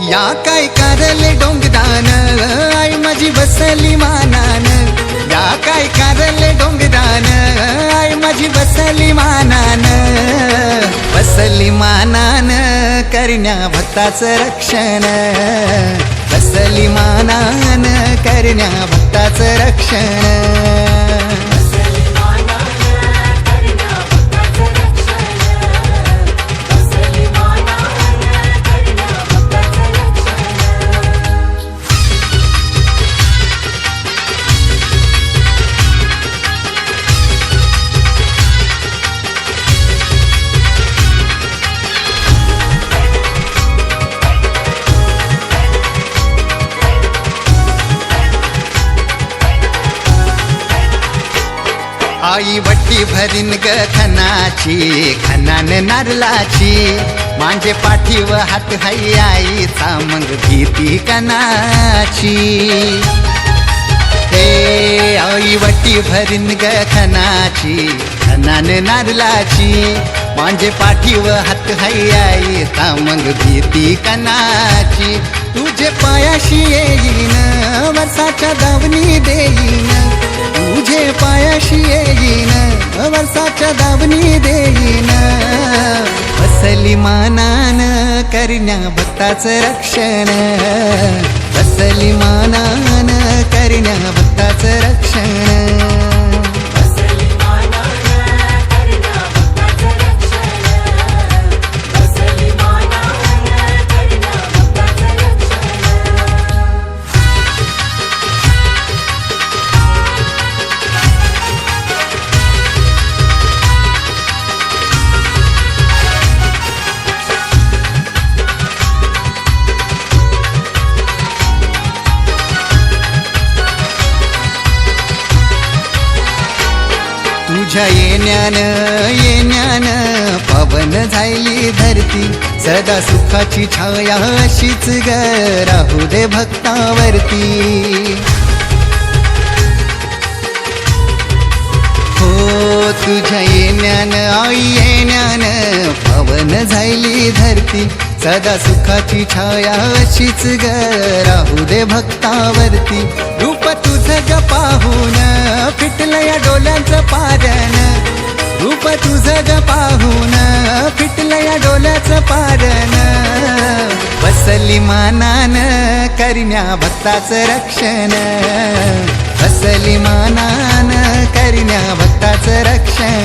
या काय कारले डोंगरान आई माझी बसली मानान, या काय कारले डोंगरान आई माझी बसली मानान, बसली मानान करण्या भक्ताचं रक्षण, बसली मानान करण्या भक्ताचं रक्षण। आई वट्टी भरीन ग खनाची, खनान नारलाची, माझे पाठीव हात हाई आईचा मग भीती कनाची। हे आई वट्टी भरीन ग खनाची, खनान नारलाची, माझे पाठीव हात हाई आईचा मग भीती कनाची। तुझे पायाशी येईन वर्षाच्या दावणी देईन, तुझे पायाशी येईन वर्षाच्या दावणी देईन, बसली मानान करण्या भक्ताचं रक्षण, बसली मानान करण्या भक्ताचं रक्षण। तुझ्या येण्यान पवन झाली धरती, सदा सुखाची छाया अशीच ग राहू दे भक्तावरती। हो तुझ्या येण्यान आई येण्यान पवन झाली धरती, सदा सुखाची छाया अशीच ग राहू दे भक्तावरती। रूप तुझं ग पाहून फिटलं या डोळ्यांचं पारण, रूप तुझं ग पाहून फिटलं या डोळ्याचं पारण, बसली मानान करण्या भक्ताचं रक्षण, बसली मानान करण्या भक्ताचं रक्षण।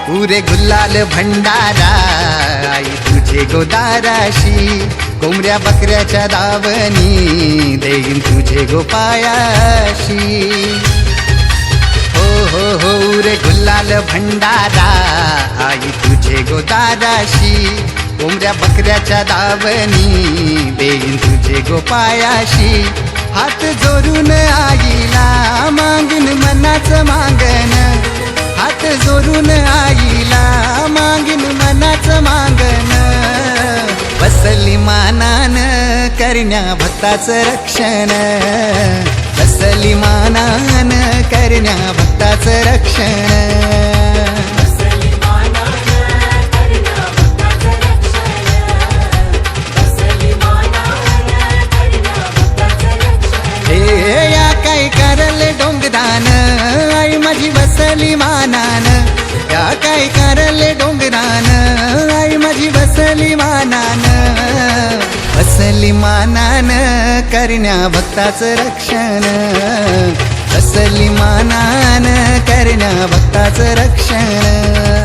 पुरे गुलाल भंडारा आई तुझे गोदाराशी, कोंबड्या बकऱ्याच्या दावणी देईन तुझे गोपायाशी। हो हो हो रे गुलाल भंडारा आई तुझे गोदाराशी, कोंबड्या बकऱ्याच्या दावणी देईन तुझे गोपायाशी। हात जोडून आईला मागीन मनाचं मागण, हात जोडून आईला मागीन मनाचं मागण, बसली मानान करण्या भक्ताचं रक्षण, बसली मानान करण्या भक्ताचं रक्षण। काय करले डोंगरान आई माझी बसली मानान, या काय करले डोंगरान आई माझी बसली मानान, बसली मानान करण्या भक्ताचं रक्षण, बसली मानान करण्या भक्ताचं रक्षण।